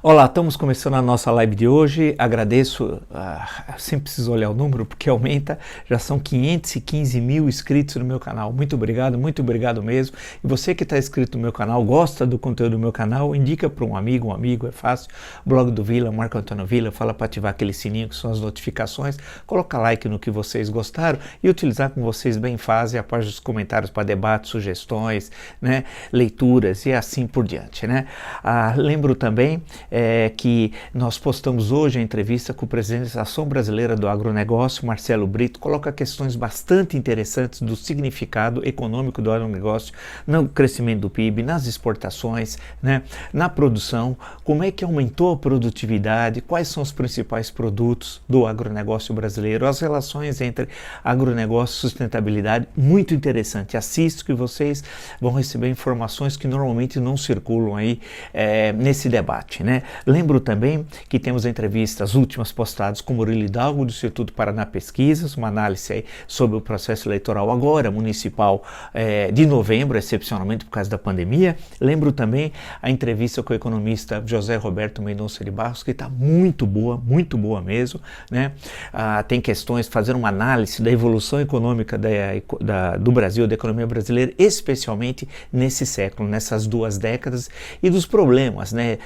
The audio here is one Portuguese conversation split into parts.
Olá, estamos começando a nossa live de hoje. Agradeço, sempre preciso olhar o número porque aumenta, já são 515 mil inscritos no meu canal. Muito obrigado mesmo. E você que está inscrito no meu canal, gosta do conteúdo do meu canal, indica para um amigo, é fácil. Blog do Vila, Marco Antônio Vila, fala para ativar aquele sininho que são as notificações, coloca like no que vocês gostaram e utilizar como vocês bem fazem a parte dos comentários para debate, sugestões, né, leituras e assim por diante, né? Lembro também que nós postamos hoje a entrevista com o presidente da Associação Brasileira do Agronegócio, Marcelo Brito, coloca questões bastante interessantes do significado econômico do agronegócio no crescimento do PIB, nas exportações, né, na produção, como é que aumentou a produtividade, quais são os principais produtos do agronegócio brasileiro, as relações entre agronegócio e sustentabilidade, muito interessante. Assista que vocês vão receber informações que normalmente não circulam aí nesse debate, né? Lembro também que temos entrevistas últimas postadas com Murilo Hidalgo do Instituto Paraná Pesquisas, uma análise aí sobre o processo eleitoral agora municipal de novembro, excepcionalmente por causa da pandemia. Lembro também a entrevista com o economista José Roberto Mendonça de Barros, que está muito boa mesmo, né? Tem questões, fazer uma análise da evolução econômica do Brasil, da economia brasileira, especialmente nesse século, nessas 2 décadas, e dos problemas, né,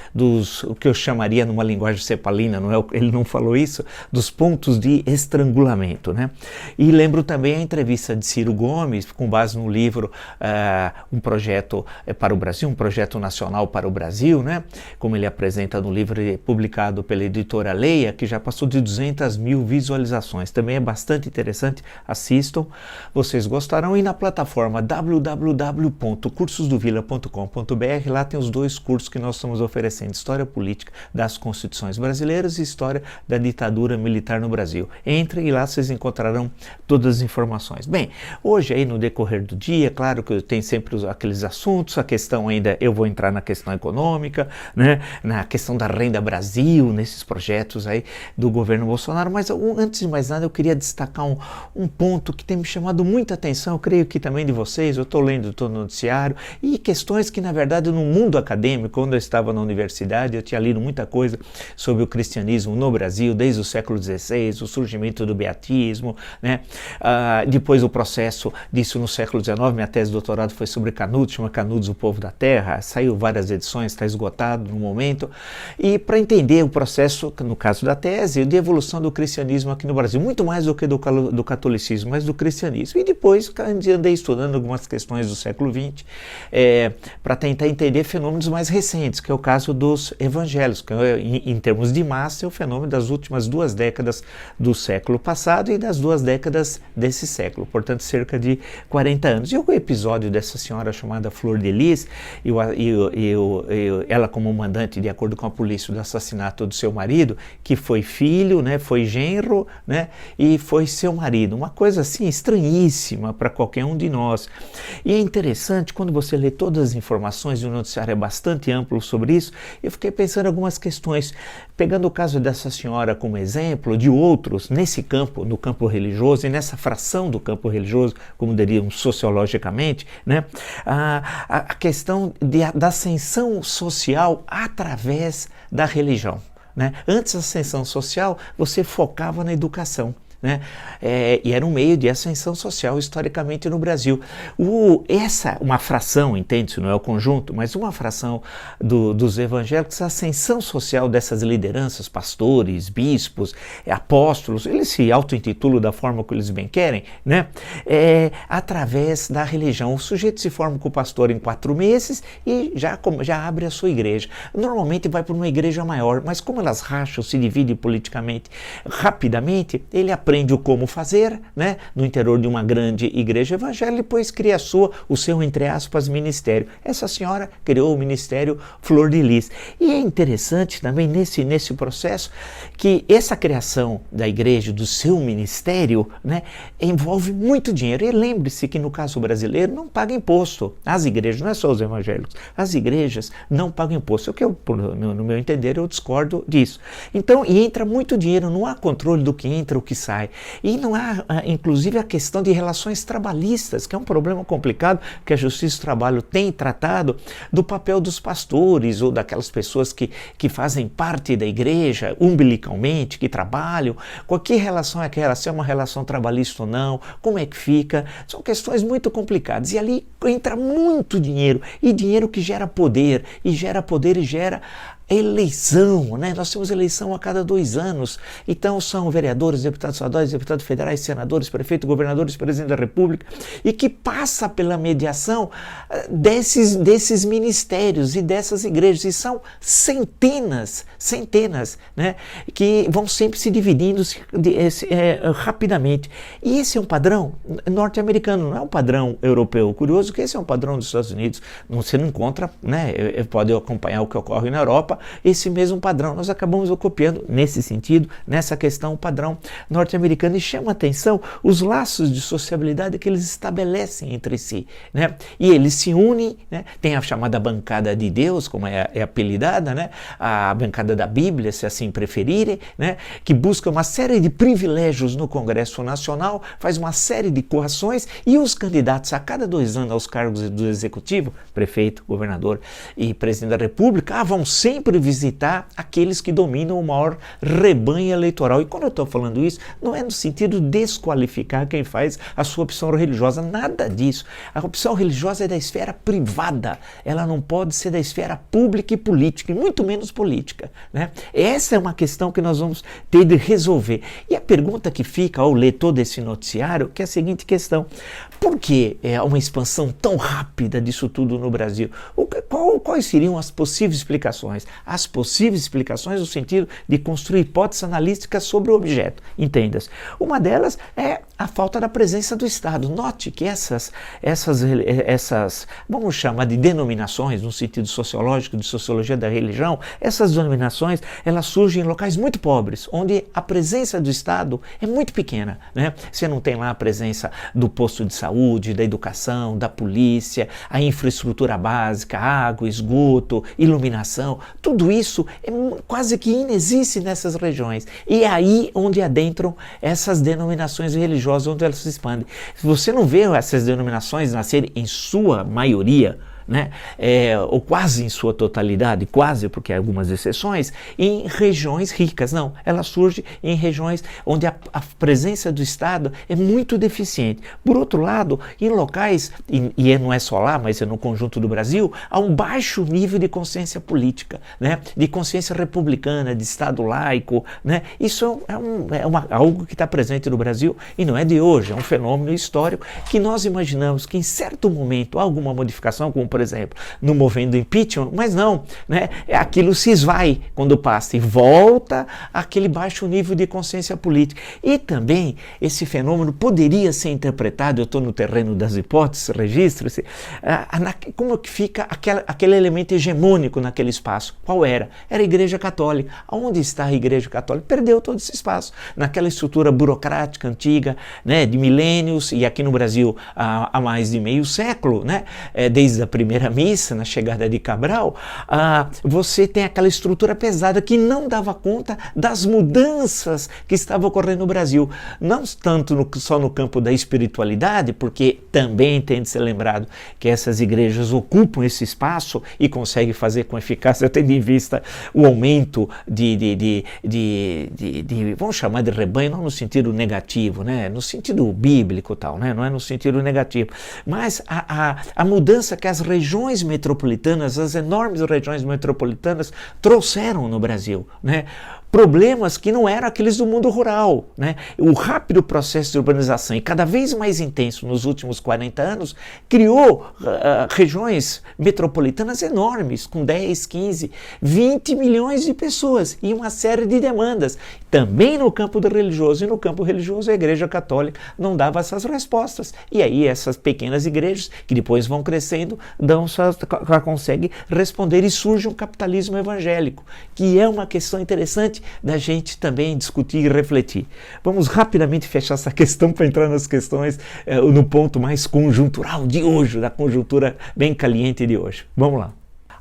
o que eu chamaria numa linguagem cepalina, ele não falou isso, dos pontos de estrangulamento, né? E lembro também a entrevista de Ciro Gomes, com base no livro Um Projeto para o Brasil, um projeto nacional para o Brasil, né? Como ele apresenta no livro publicado pela editora Leia, que já passou de 200 mil visualizações. Também é bastante interessante, assistam, vocês gostarão. E na plataforma www.cursosdovila.com.br, lá tem os 2 cursos que nós estamos oferecendo: História Política das Constituições Brasileiras e História da Ditadura Militar no Brasil. Entrem e lá vocês encontrarão todas as informações. Bem, hoje aí no decorrer do dia, claro que eu tenho sempre aqueles assuntos, a questão ainda, eu vou entrar na questão econômica, né, na questão da Renda Brasil, nesses projetos aí do governo Bolsonaro, mas antes de mais nada eu queria destacar um ponto que tem me chamado muita atenção, eu creio que também de vocês, eu estou lendo todo o noticiário, e questões que na verdade no mundo acadêmico, quando eu estava na universidade, eu tinha lido muita coisa sobre o cristianismo no Brasil, desde o século XVI, o surgimento do beatismo, né? Depois o processo disso no século XIX, minha tese de doutorado foi sobre Canudos, chama Canudos, o Povo da Terra, saiu várias edições, está esgotado no momento, e para entender o processo, no caso da tese, de evolução do cristianismo aqui no Brasil, muito mais do que do catolicismo, mas do cristianismo, e depois andei estudando algumas questões do século XX, para tentar entender fenômenos mais recentes, que é o caso dos evangélicos, que em termos de massa é o fenômeno das últimas 2 décadas do século passado e das 2 décadas desse século, portanto cerca de 40 anos. E o episódio dessa senhora chamada Flor de Lis, ela como mandante, de acordo com a polícia, do assassinato do seu marido, que foi filho, né, foi genro, né, e foi seu marido, uma coisa assim estranhíssima para qualquer um de nós. E é interessante, quando você lê todas as informações, e o noticiário é bastante amplo sobre isso, eu fiquei pensando em algumas questões, pegando o caso dessa senhora como exemplo, de outros nesse campo, no campo religioso, e nessa fração do campo religioso, como diriam sociologicamente, né, a questão da ascensão social através da religião, né? Antes da ascensão social, você focava na educação, né? E era um meio de ascensão social historicamente no Brasil. Uma fração, entende-se, não é o conjunto, mas uma fração dos evangélicos, a ascensão social dessas lideranças, pastores, bispos, apóstolos, eles se auto-intitulam da forma que eles bem querem, né? Através da religião. O sujeito se forma com o pastor em 4 meses e já abre a sua igreja. Normalmente vai para uma igreja maior, mas como elas racham, se dividem politicamente rapidamente, ele aprende o como fazer, né, no interior de uma grande igreja evangélica, e depois cria o seu, entre aspas, ministério. Essa senhora criou o ministério Flor de Lis. E é interessante também nesse processo que essa criação da igreja, do seu ministério, né, envolve muito dinheiro. E lembre-se que no caso brasileiro não paga imposto. As igrejas, não é só os evangélicos, as igrejas não pagam imposto. No meu entender, eu discordo disso. Então, e entra muito dinheiro, não há controle do que entra, o que sai. cai. E não há, inclusive, a questão de relações trabalhistas, que é um problema complicado que a Justiça do Trabalho tem tratado, do papel dos pastores ou daquelas pessoas que fazem parte da igreja umbilicalmente, que trabalham, com que relação é aquela, se é uma relação trabalhista ou não, como é que fica, são questões muito complicadas. E ali entra muito dinheiro, e dinheiro que gera poder, e gera eleição, né? Nós temos eleição a cada 2 anos, então são vereadores, deputados estaduais, deputados federais, senadores, prefeitos, governadores, presidente da República, e que passa pela mediação desses ministérios e dessas igrejas, e são centenas, né? Que vão sempre se dividindo rapidamente. E esse é um padrão norte-americano, não é um padrão europeu. Curioso que esse é um padrão dos Estados Unidos, você não encontra, né? Pode acompanhar o que ocorre na Europa, esse mesmo padrão. Nós acabamos copiando, nesse sentido, nessa questão, o padrão norte-americano, e chama a atenção os laços de sociabilidade que eles estabelecem entre si, né? E eles se unem, né? Tem a chamada bancada de Deus, como é apelidada, né? A bancada da Bíblia, se assim preferirem, né? Que busca uma série de privilégios no Congresso Nacional, faz uma série de coações, e os candidatos a cada 2 anos aos cargos do Executivo, prefeito, governador e presidente da República, vão sempre visitar aqueles que dominam o maior rebanho eleitoral. E quando eu estou falando isso, não é no sentido de desqualificar quem faz a sua opção religiosa, nada disso. A opção religiosa é da esfera privada, ela não pode ser da esfera pública e política, e muito menos política, né? Essa é uma questão que nós vamos ter de resolver. E a pergunta que fica ao ler todo esse noticiário, que é a seguinte questão: por que é uma expansão tão rápida disso tudo no Brasil? Quais seriam as possíveis explicações? As possíveis explicações no sentido de construir hipóteses analíticas sobre o objeto, entenda-se. Uma delas é a falta da presença do Estado. Note que essas, vamos chamar de denominações, no sentido sociológico, de sociologia da religião, essas denominações, elas surgem em locais muito pobres, onde a presença do Estado é muito pequena, né? Você não tem lá a presença do posto de saúde, da educação, da polícia, a infraestrutura básica, água, esgoto, iluminação, tudo isso quase que inexiste nessas regiões. E é aí onde adentram essas denominações religiosas, onde elas se expandem. Se você não vê essas denominações nascerem em sua maioria, né? Ou quase em sua totalidade, quase, porque há algumas exceções, em regiões ricas. Não, ela surge em regiões onde a presença do Estado é muito deficiente. Por outro lado, em locais, e não é só lá, mas é no conjunto do Brasil, há um baixo nível de consciência política, né? De consciência republicana, de Estado laico, né? Isso algo que está presente no Brasil e não é de hoje, é um fenômeno histórico que nós imaginamos que em certo momento há alguma modificação, como por exemplo, no movimento impeachment, mas não, né? Aquilo se esvai quando passa e volta àquele baixo nível de consciência política. E também esse fenômeno poderia ser interpretado, eu estou no terreno das hipóteses, registre-se, como que fica aquele elemento hegemônico naquele espaço. Qual era? Era a Igreja Católica. Onde está a Igreja Católica? Perdeu todo esse espaço. Naquela estrutura burocrática antiga, né, de milênios, e aqui no Brasil há mais de meio século, né, desde a primeira missa, na chegada de Cabral, você tem aquela estrutura pesada que não dava conta das mudanças que estavam ocorrendo no Brasil. Não tanto só no campo da espiritualidade, porque também tem de ser lembrado que essas igrejas ocupam esse espaço e conseguem fazer com eficácia, tendo em vista o aumento vamos chamar de rebanho, não no sentido negativo, né? No sentido bíblico tal, né? Não é no sentido negativo. Mas a mudança que as regiões metropolitanas, as enormes regiões metropolitanas trouxeram no Brasil, né? Problemas que não eram aqueles do mundo rural, né? O rápido processo de urbanização, e cada vez mais intenso nos últimos 40 anos, criou regiões metropolitanas enormes, com 10, 15, 20 milhões de pessoas e uma série de demandas. Também no campo do religioso, e no campo religioso a Igreja Católica não dava essas respostas. E aí essas pequenas igrejas, que depois vão crescendo, conseguem responder, e surge um capitalismo evangélico, que é uma questão interessante da gente também discutir e refletir. Vamos rapidamente fechar essa questão para entrar nas questões no ponto mais conjuntural de hoje, da conjuntura bem caliente de hoje. Vamos lá.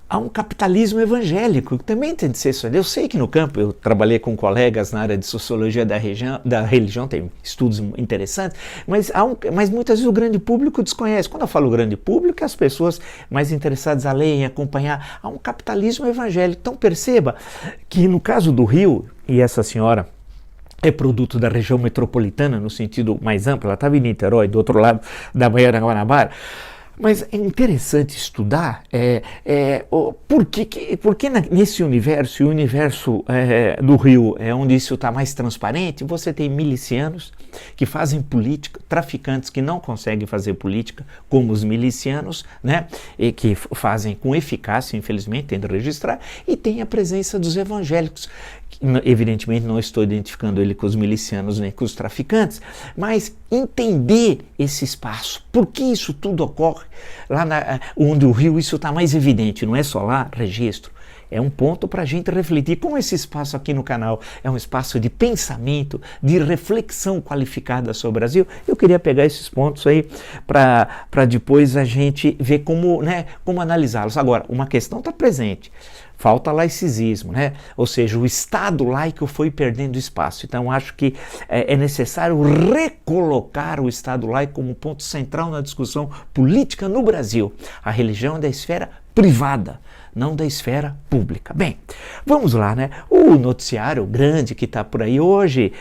há um capitalismo evangélico que também tem de ser isso. Eu sei que no campo eu trabalhei com colegas na área de sociologia da religião, tem estudos interessantes, mas muitas vezes o grande público desconhece. Quando eu falo grande público, é as pessoas mais interessadas a ler, em acompanhar. Há um capitalismo evangélico. Então perceba que no caso do Rio, e essa senhora é produto da região metropolitana no sentido mais amplo, ela estava em Niterói, do outro lado da Baía da Guanabara. Mas é interessante estudar por que nesse universo, e o universo do Rio é onde isso está mais transparente, você tem milicianos que fazem política, traficantes que não conseguem fazer política, como os milicianos, né, e que fazem com eficácia, infelizmente, tem de registrar, e tem a presença dos evangélicos. Evidentemente não estou identificando ele com os milicianos nem com os traficantes, mas entender esse espaço, por que isso tudo ocorre lá onde o Rio, isso está mais evidente, não é só lá, registro. É um ponto para a gente refletir. Como esse espaço aqui no canal é um espaço de pensamento, de reflexão qualificada sobre o Brasil, eu queria pegar esses pontos aí para depois a gente ver como analisá-los. Agora, uma questão está presente. Falta laicismo, né? Ou seja, o Estado laico foi perdendo espaço. Então, acho que é necessário recolocar o Estado laico como ponto central na discussão política no Brasil. A religião é da esfera privada, não da esfera pública. Bem, vamos lá, né? O noticiário grande que está por aí hoje,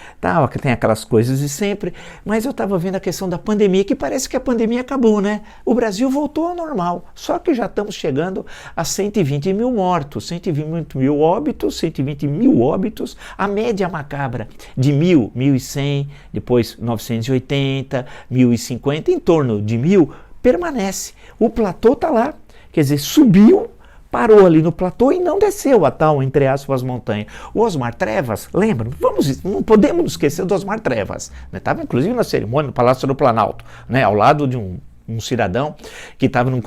que tem aquelas coisas de sempre, mas eu estava vendo a questão da pandemia, que parece que a pandemia acabou, né? O Brasil voltou ao normal, só que já estamos chegando a 120 mil mortos, 120 mil óbitos, 120 mil óbitos, a média macabra de 1.000, 1.100, depois 980, 1.050, em torno de 1.000, permanece. O platô está lá, quer dizer, subiu, parou ali no platô e não desceu a tal, entre aspas, montanha. O Osmar Trevas, lembra? Não podemos nos esquecer do Osmar Trevas. Estava inclusive na cerimônia no Palácio do Planalto, né, ao lado de um cidadão que não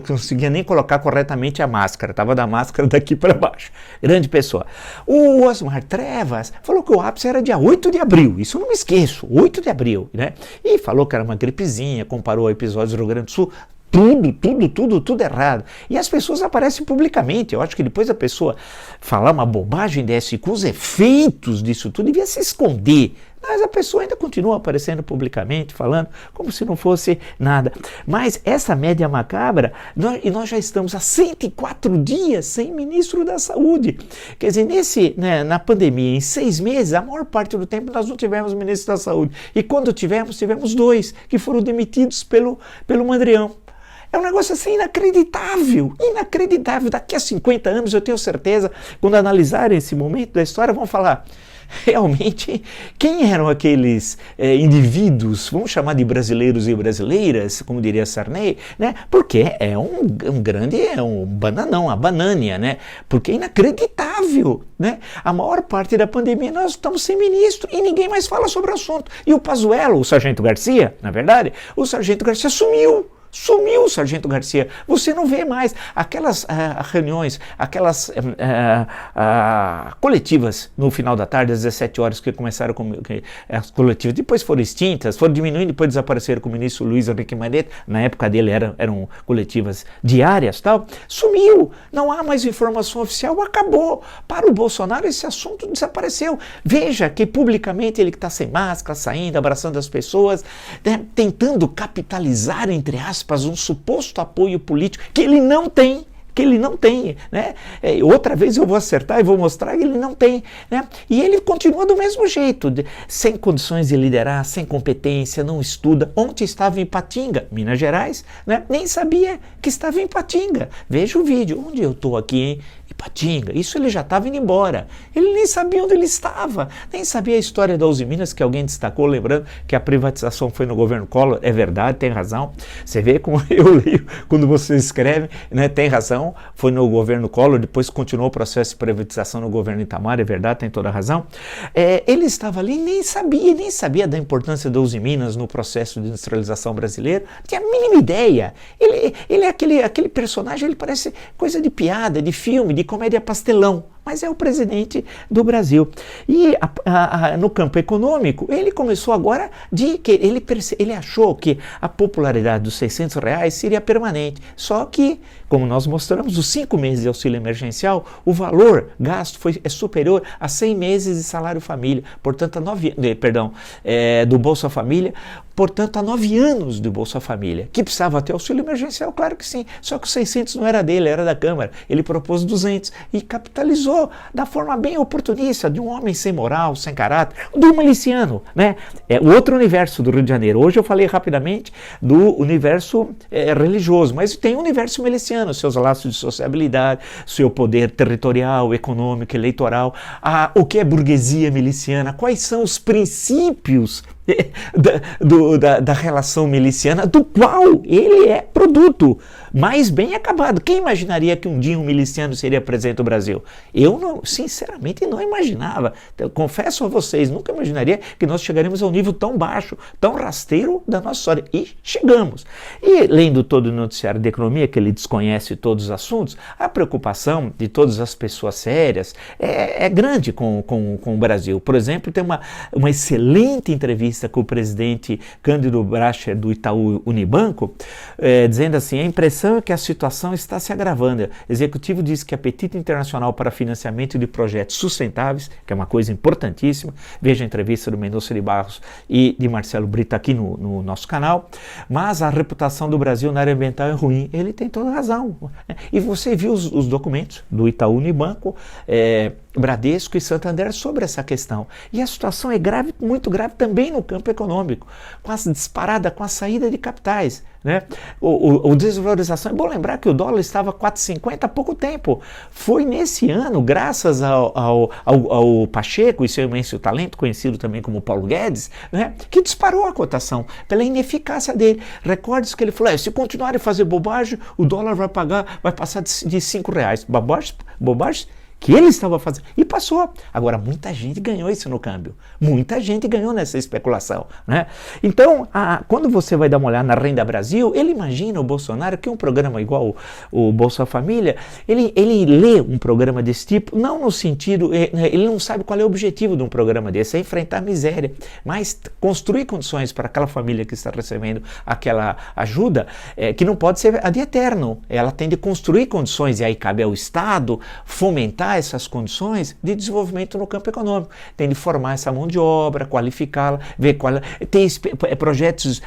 conseguia nem colocar corretamente a máscara, estava da máscara daqui para baixo. Grande pessoa. O Osmar Trevas falou que o ápice era dia 8 de abril, isso eu não me esqueço, 8 de abril, né? E falou que era uma gripezinha, comparou episódios do Rio Grande do Sul. Tudo errado. E as pessoas aparecem publicamente. Eu acho que depois a pessoa falar uma bobagem dessa e com os efeitos disso tudo, devia se esconder. Mas a pessoa ainda continua aparecendo publicamente, falando como se não fosse nada. Mas essa média macabra, nós já estamos há 104 dias sem ministro da Saúde. Quer dizer, na pandemia, em 6 meses, a maior parte do tempo nós não tivemos ministro da Saúde. E quando tivemos 2 que foram demitidos pelo Mandrião. É um negócio assim inacreditável. Daqui a 50 anos, eu tenho certeza, quando analisarem esse momento da história, vão falar, realmente, quem eram aqueles indivíduos, vamos chamar de brasileiros e brasileiras, como diria Sarney, né? Porque é um bananão, a banânia, né? Porque é inacreditável, né? A maior parte da pandemia nós estamos sem ministro e ninguém mais fala sobre o assunto. E o Pazuello, o Sargento Garcia, na verdade, o Sargento Garcia Sumiu o Sargento Garcia. Você não vê mais aquelas reuniões, aquelas coletivas no final da tarde, às 17 horas, que começaram as coletivas, depois foram extintas, foram diminuindo, depois desapareceram com o ministro Luiz Henrique Mandetta. Na época dele eram coletivas diárias, tal. Sumiu, não há mais informação oficial, acabou. Para o Bolsonaro esse assunto desapareceu. Veja que publicamente ele que está sem máscara, saindo, abraçando as pessoas, né, tentando capitalizar, entre aspas, um suposto apoio político que ele não tem, né? Outra vez eu vou acertar e vou mostrar que ele não tem, né? E ele continua do mesmo jeito, sem condições de liderar, sem competência, não estuda. Ontem estava em Ipatinga, Minas Gerais, né? Nem sabia que estava em Ipatinga. Veja o vídeo, onde eu estou aqui, hein? Ipatinga, isso ele já estava indo embora, ele nem sabia onde ele estava, nem sabia a história da Uzi Minas, que alguém destacou, lembrando que a privatização foi no governo Collor, é verdade, tem razão, você vê como eu leio, quando você escreve, né, tem razão, foi no governo Collor, depois continuou o processo de privatização no governo Itamar, é verdade, tem toda a razão. Ele estava ali e nem sabia da importância da Uzi Minas no processo de industrialização brasileiro, não tinha a mínima ideia, ele é aquele personagem, ele parece coisa de piada, de filme, de comédia pastelão, mas é o presidente do Brasil. E no campo econômico, ele começou agora ele achou que a popularidade dos R$600 seria permanente, só que, como nós mostramos, os 5 meses de auxílio emergencial, o valor gasto é superior a 100 meses de salário família, portanto, do Bolsa Família, portanto, a 9 anos do Bolsa Família. Que precisava ter auxílio emergencial? Claro que sim, só que os 600 não era dele, era da Câmara. Ele propôs 200 e capitalizou da forma bem oportunista, de um homem sem moral, sem caráter, do miliciano, né? É o outro universo do Rio de Janeiro. Hoje eu falei rapidamente do universo religioso, mas tem o universo miliciano, seus laços de sociabilidade, seu poder territorial, econômico, eleitoral, o que é burguesia miliciana, quais são os princípios da relação miliciana, do qual ele é produto, mas bem acabado. Quem imaginaria que um dia um miliciano seria presidente do Brasil? Eu, sinceramente, não imaginava. Eu confesso a vocês, nunca imaginaria que nós chegaríamos a um nível tão baixo, tão rasteiro da nossa história. E chegamos. E, lendo todo o noticiário de economia, que ele desconhece todos os assuntos, a preocupação de todas as pessoas sérias é grande com o Brasil. Por exemplo, tem uma excelente entrevista com o presidente Cândido Bracher do Itaú Unibanco, dizendo assim: a impressão é que a situação está se agravando. O executivo diz que apetite internacional para financiamento de projetos sustentáveis, que é uma coisa importantíssima. Veja a entrevista do Mendonça de Barros e de Marcelo Brito aqui no nosso canal. Mas a reputação do Brasil na área ambiental é ruim. Ele tem toda razão. E você viu os documentos do Itaú Unibanco, Bradesco e Santander sobre essa questão. E a situação é grave, muito grave também no campo econômico, com a disparada, com a saída de capitais, né? O desvalorização, é bom lembrar que o dólar estava 4,50 há pouco tempo. Foi nesse ano, graças ao Pacheco e seu imenso talento, conhecido também como Paulo Guedes, né, que disparou a cotação pela ineficácia dele. Recorde-se que ele falou: se continuarem a fazer bobagem, o dólar vai passar de R$5. Bobagem que ele estava fazendo, e passou. Agora, muita gente ganhou isso no câmbio, muita gente ganhou nessa especulação, né? Então, quando você vai dar uma olhada na Renda Brasil, ele imagina o Bolsonaro, que um programa igual o Bolsa Família, ele lê um programa desse tipo, não no sentido, ele não sabe qual é o objetivo de um programa desse, é enfrentar a miséria, mas construir condições para aquela família que está recebendo aquela ajuda, que não pode ser ad eterno, ela tem de construir condições, e aí cabe ao Estado fomentar essas condições de desenvolvimento no campo econômico. Tem de formar essa mão de obra, qualificá-la, ver ter projetos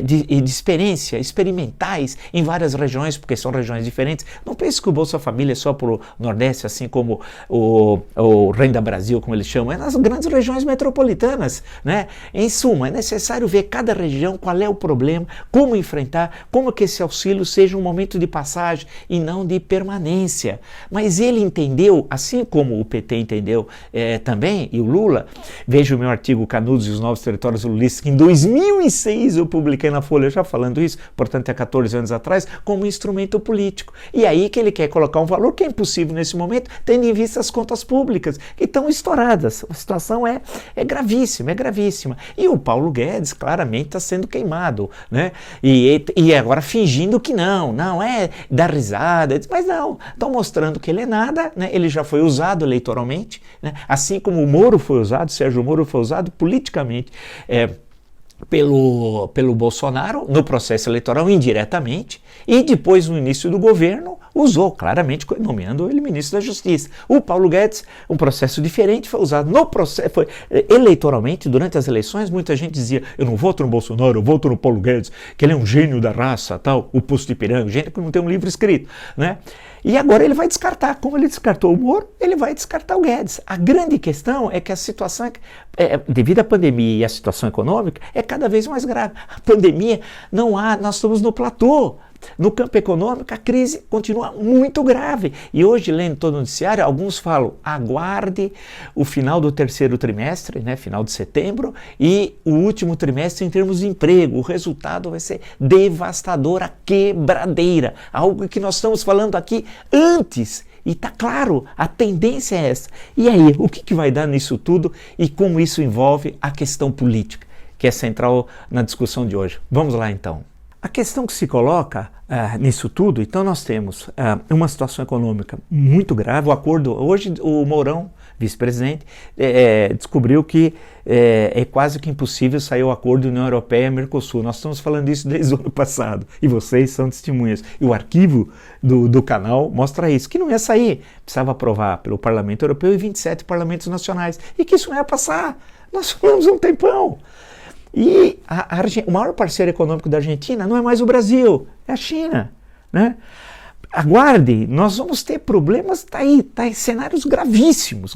de experiência, experimentais em várias regiões, porque são regiões diferentes. Não pense que o Bolsa Família é só para o Nordeste, assim como o Renda Brasil, como eles chamam, é nas grandes regiões metropolitanas, né? Em suma, é necessário ver cada região, qual é o problema, como enfrentar, como que esse auxílio seja um momento de passagem e não de permanência. Mas ele entendeu, assim como o PT entendeu também, e o Lula, veja o meu artigo Canudos e os Novos Territórios Lulistas, que em 2006 eu publiquei na Folha, já falando isso, portanto é 14 anos atrás, como instrumento político. E aí que ele quer colocar um valor que é impossível nesse momento, tendo em vista as contas públicas, que estão estouradas. A situação é gravíssima, é gravíssima. E o Paulo Guedes claramente está sendo queimado, né? E agora fingindo que não é dar risada, mas não, estão mostrando que ele é nada, né? Ele já foi usado eleitoralmente, né? Assim como o Moro foi usado, Sérgio Moro foi usado politicamente pelo Bolsonaro no processo eleitoral indiretamente, e depois no início do governo usou claramente, nomeando ele ministro da Justiça. O Paulo Guedes, um processo diferente, foi usado no processo, eleitoralmente, durante as eleições. Muita gente dizia: eu não voto no Bolsonaro, eu voto no Paulo Guedes, que ele é um gênio da raça, tal, o Poço de Ipiranga, gênio que não tem um livro escrito, né? E agora ele vai descartar, como ele descartou o Moro, ele vai descartar o Guedes. A grande questão é que a situação, devido à pandemia e à situação econômica, é cada vez mais grave. A pandemia nós estamos no platô. No campo econômico, a crise continua muito grave. E hoje, lendo todo o noticiário, alguns falam: aguarde o final do terceiro trimestre, né, final de setembro, e o último trimestre em termos de emprego. O resultado vai ser devastador, a quebradeira. Algo que nós estamos falando aqui antes. E está claro, a tendência é essa. E aí, o que vai dar nisso tudo e como isso envolve a questão política, que é central na discussão de hoje? Vamos lá então. A questão que se coloca nisso tudo, então nós temos uma situação econômica muito grave. O acordo, hoje o Mourão, vice-presidente, descobriu que é quase que impossível sair o acordo União Europeia-Mercosul. Nós estamos falando isso desde o ano passado e vocês são testemunhas. E o arquivo do canal mostra isso, que não ia sair. Precisava aprovar pelo Parlamento Europeu e 27 parlamentos nacionais. E que isso não ia passar. Nós falamos há um tempão. E o maior parceiro econômico da Argentina não é mais o Brasil, é a China, né? Aguarde, nós vamos ter problemas, tá aí, cenários gravíssimos,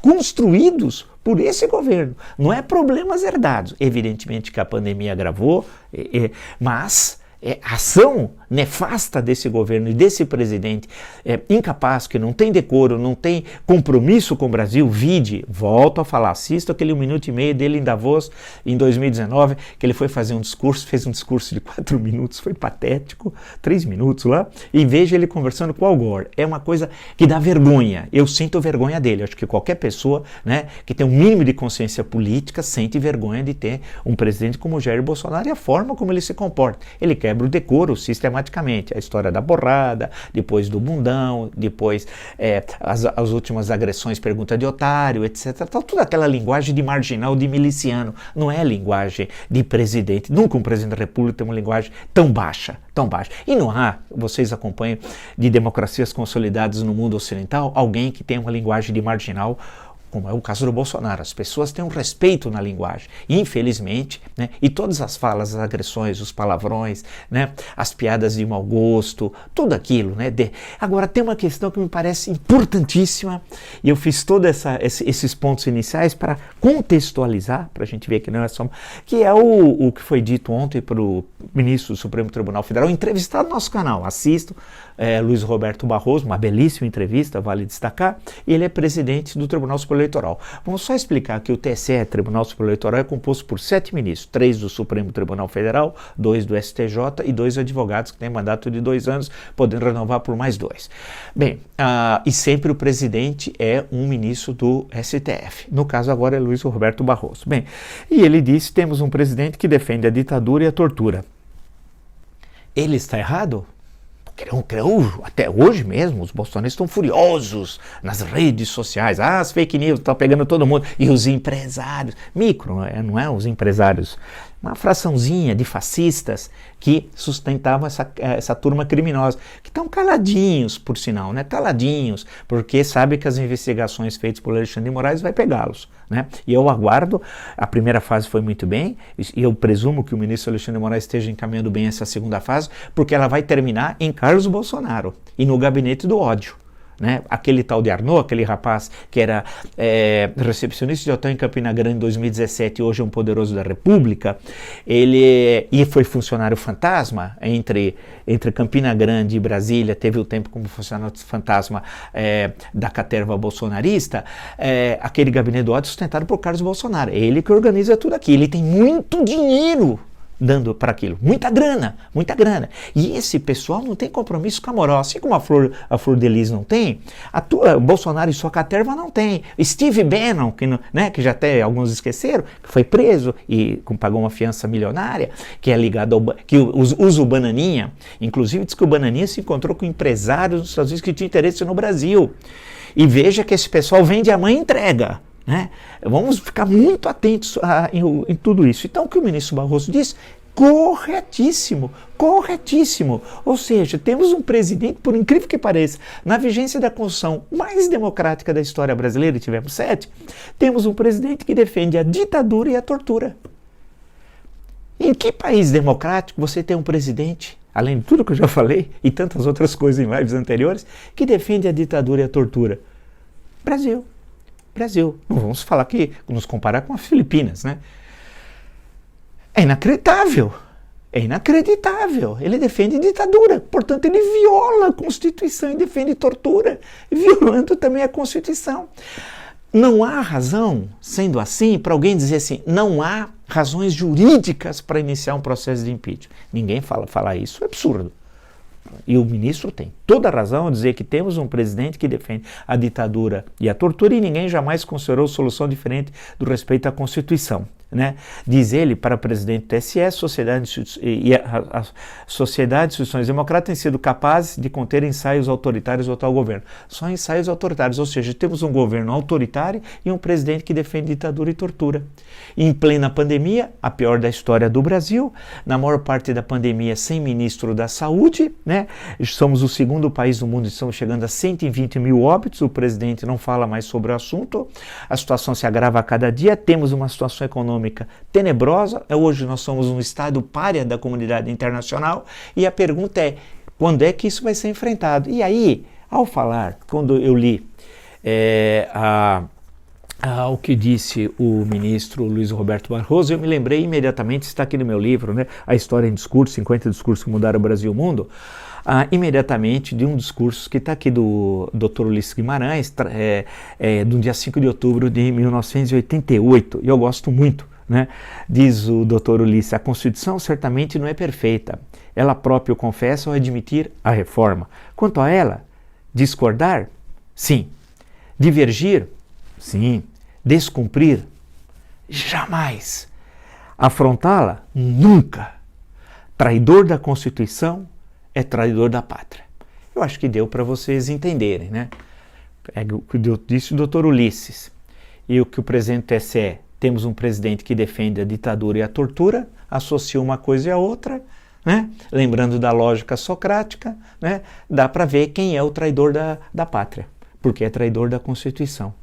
construídos por esse governo. Não é problemas herdados. Evidentemente que a pandemia agravou, mas a ação nefasta desse governo e desse presidente incapaz, que não tem decoro, não tem compromisso com o Brasil. Volto a falar, assista aquele 1 minuto e meio dele em Davos em 2019, que ele foi fazer um discurso, fez um discurso de 4 minutos, foi patético, 3 minutos lá, e veja ele conversando com o Al Gore. É uma coisa que dá vergonha, eu sinto vergonha dele. Acho que qualquer pessoa, né, que tem um mínimo de consciência política sente vergonha de ter um presidente como Jair Bolsonaro e a forma como ele se comporta. Ele quebra o decoro sistematicamente. A história da borrada, depois do bundão, depois as últimas agressões, pergunta de otário, etc. Toda aquela linguagem de marginal, de miliciano. Não é linguagem de presidente. Nunca um presidente da República tem uma linguagem tão baixa, tão baixa. E não há, vocês acompanham, de democracias consolidadas no mundo ocidental, alguém que tenha uma linguagem de marginal, como é o caso do Bolsonaro. As pessoas têm um respeito na linguagem, infelizmente, né? E todas as falas, as agressões, os palavrões, né? As piadas de mau gosto, tudo aquilo, né? Agora, tem uma questão que me parece importantíssima, e eu fiz todos esses pontos iniciais para contextualizar, para a gente ver que não é só... que é o que foi dito ontem para o ministro do Supremo Tribunal Federal, entrevistado no nosso canal. Assistam, Luiz Roberto Barroso, uma belíssima entrevista, vale destacar, e ele é presidente do Tribunal Superior Eleitoral. Vamos só explicar que o TSE, Tribunal Superior Eleitoral, é composto por 7 ministros, 3 do Supremo Tribunal Federal, 2 do STJ e 2 advogados que têm mandato de 2 anos, podendo renovar por mais 2. Bem, e sempre o presidente é um ministro do STF. No caso agora é Luiz Roberto Barroso. Bem, e ele disse: temos um presidente que defende a ditadura e a tortura. Ele está errado? Até hoje mesmo, os bolsonaristas estão furiosos nas redes sociais. As fake news estão pegando todo mundo. E os empresários, não é os empresários, uma fraçãozinha de fascistas que sustentavam essa turma criminosa, que estão caladinhos, por sinal, né? Caladinhos, porque sabe que as investigações feitas por Alexandre de Moraes vai pegá-los, né? E eu aguardo, a primeira fase foi muito bem, e eu presumo que o ministro Alexandre de Moraes esteja encaminhando bem essa segunda fase, porque ela vai terminar em Carlos Bolsonaro e no gabinete do ódio. Né? Aquele tal de Arnaud, aquele rapaz que era recepcionista de hotel em Campina Grande em 2017 e hoje é um poderoso da República, ele foi funcionário fantasma entre Campina Grande e Brasília, teve o tempo como funcionário fantasma da caterva bolsonarista, aquele gabinete do ódio sustentado por Carlos Bolsonaro. É ele que organiza tudo aqui, ele tem muito dinheiro dando para aquilo, muita grana, e esse pessoal não tem compromisso com a moral, assim como a Flor de Lis não tem, Bolsonaro e sua caterva não tem, Steve Bannon, que já até alguns esqueceram, que foi preso e pagou uma fiança milionária, que é ligado que usa o Bananinha, inclusive diz que o Bananinha se encontrou com empresários dos Estados Unidos que tinham interesse no Brasil, e veja que esse pessoal vende a mãe e entrega. Né? Vamos ficar muito atentos em tudo isso. Então, o que o ministro Barroso disse, corretíssimo. Ou seja, temos um presidente, por incrível que pareça, na vigência da Constituição mais democrática da história brasileira, e tivemos 7, temos um presidente que defende a ditadura e a tortura. Em que país democrático você tem um presidente, além de tudo que eu já falei, e tantas outras coisas em lives anteriores, que defende a ditadura e a tortura? Brasil. Não vamos falar que nos comparar com as Filipinas, né? É inacreditável. Ele defende ditadura, portanto ele viola a Constituição e defende tortura, violando também a Constituição. Não há razão, sendo assim, para alguém dizer assim, não há razões jurídicas para iniciar um processo de impeachment. Ninguém falar isso, é absurdo. E o ministro tem toda a razão ao dizer que temos um presidente que defende a ditadura e a tortura e ninguém jamais considerou solução diferente do respeito à Constituição. né? Diz ele para o presidente do TSE, a sociedade e instituições democráticas têm sido capazes de conter ensaios autoritários do atual governo. Só ensaios autoritários, ou seja, temos um governo autoritário e um presidente que defende ditadura e tortura. Em plena pandemia, a pior da história do Brasil, na maior parte da pandemia sem ministro da Saúde, né? Somos o segundo país do mundo, estamos chegando a 120 mil óbitos, o presidente não fala mais sobre o assunto, a situação se agrava a cada dia, temos uma situação econômica tenebrosa, hoje nós somos um estado pária da comunidade internacional e a pergunta é, quando é que isso vai ser enfrentado? E aí, ao falar, quando eu li o que disse o ministro Luiz Roberto Barroso, eu me lembrei imediatamente, está aqui no meu livro, né, A História em Discurso, 50 discursos que mudaram o Brasil e o mundo, imediatamente de um discurso que está aqui do Dr. Ulisses Guimarães, do dia 5 de outubro de 1988, e eu gosto muito, né? Diz o Dr. Ulisses, a Constituição certamente não é perfeita, ela própria o confessa ao admitir a reforma. Quanto a ela, discordar? Sim. Divergir? Sim. Descumprir? Jamais. Afrontá-la? Nunca. Traidor da Constituição é traidor da pátria. Eu acho que deu para vocês entenderem, né? O que disse o Dr. Ulisses e o que o presidente do TSE, temos um presidente que defende a ditadura e a tortura, associa uma coisa e a outra, né? Lembrando da lógica socrática, né? Dá para ver quem é o traidor da pátria, porque é traidor da Constituição.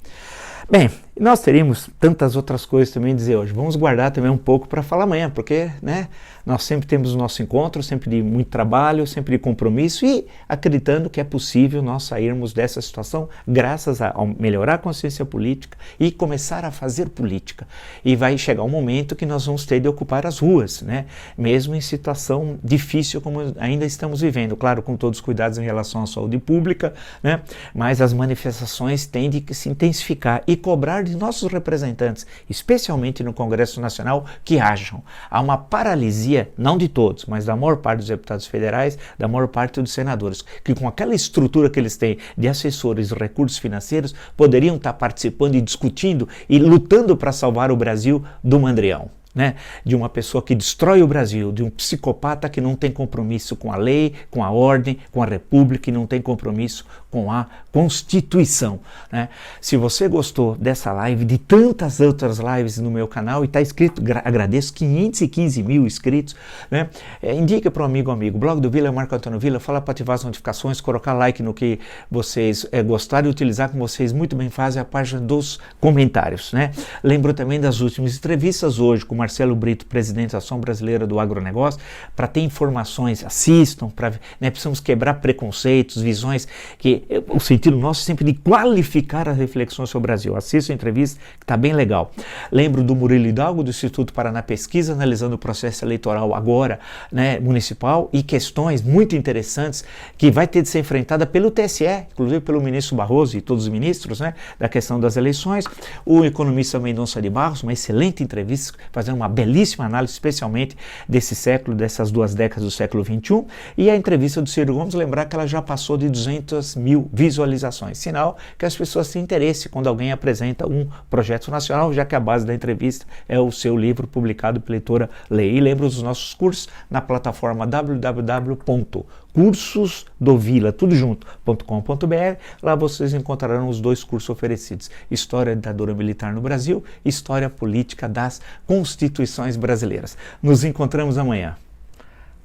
Bem, nós teríamos tantas outras coisas também a dizer hoje. Vamos guardar também um pouco para falar amanhã, porque, né, nós sempre temos o nosso encontro, sempre de muito trabalho, sempre de compromisso e acreditando que é possível nós sairmos dessa situação graças a melhorar a consciência política e começar a fazer política. E vai chegar um momento que nós vamos ter de ocupar as ruas, né, mesmo em situação difícil como ainda estamos vivendo. Claro, com todos os cuidados em relação à saúde pública, né, mas as manifestações têm de se intensificar e cobrar de nossos representantes, especialmente no Congresso Nacional, que hajam. Há uma paralisia, não de todos, mas da maior parte dos deputados federais, da maior parte dos senadores, que com aquela estrutura que eles têm de assessores e recursos financeiros, poderiam estar participando e discutindo e lutando para salvar o Brasil do Mandrião. Né, de uma pessoa que destrói o Brasil, de um psicopata que não tem compromisso com a lei, com a ordem, com a república e não tem compromisso com a Constituição. Né? Se você gostou dessa live, de tantas outras lives no meu canal e está inscrito, agradeço, 515 mil inscritos, né? Indica para um amigo, Blog do Vila, Marco Antônio Vila, fala para ativar as notificações, colocar like no que vocês gostaram e utilizar, como vocês muito bem fazem, a página dos comentários. Né? Lembro também das últimas entrevistas hoje com Marcelo Brito, presidente da Associação Brasileira do Agronegócio, para ter informações, assistam, né, precisamos quebrar preconceitos, visões, que o sentido nosso é sempre de qualificar as reflexões sobre o Brasil. Assista a entrevista, que está bem legal. Lembro do Murilo Hidalgo, do Instituto Paraná Pesquisa, analisando o processo eleitoral agora, né, municipal, e questões muito interessantes que vai ter de ser enfrentada pelo TSE, inclusive pelo ministro Barroso e todos os ministros, né, da questão das eleições. O economista Mendonça de Barros, uma excelente entrevista, fazendo uma belíssima análise, especialmente desse século, dessas 2 décadas do século XXI, e a entrevista do Ciro Gomes, lembrar que ela já passou de 200 mil visualizações, sinal que as pessoas têm interesse quando alguém apresenta um projeto nacional, já que a base da entrevista é o seu livro publicado pela editora Lei. E lembro dos nossos cursos na plataforma www.cursosdovila.com.br. Lá vocês encontrarão os 2 cursos oferecidos: História da ditadura militar no Brasil e História política das Constituições brasileiras. Nos encontramos amanhã.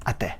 Até!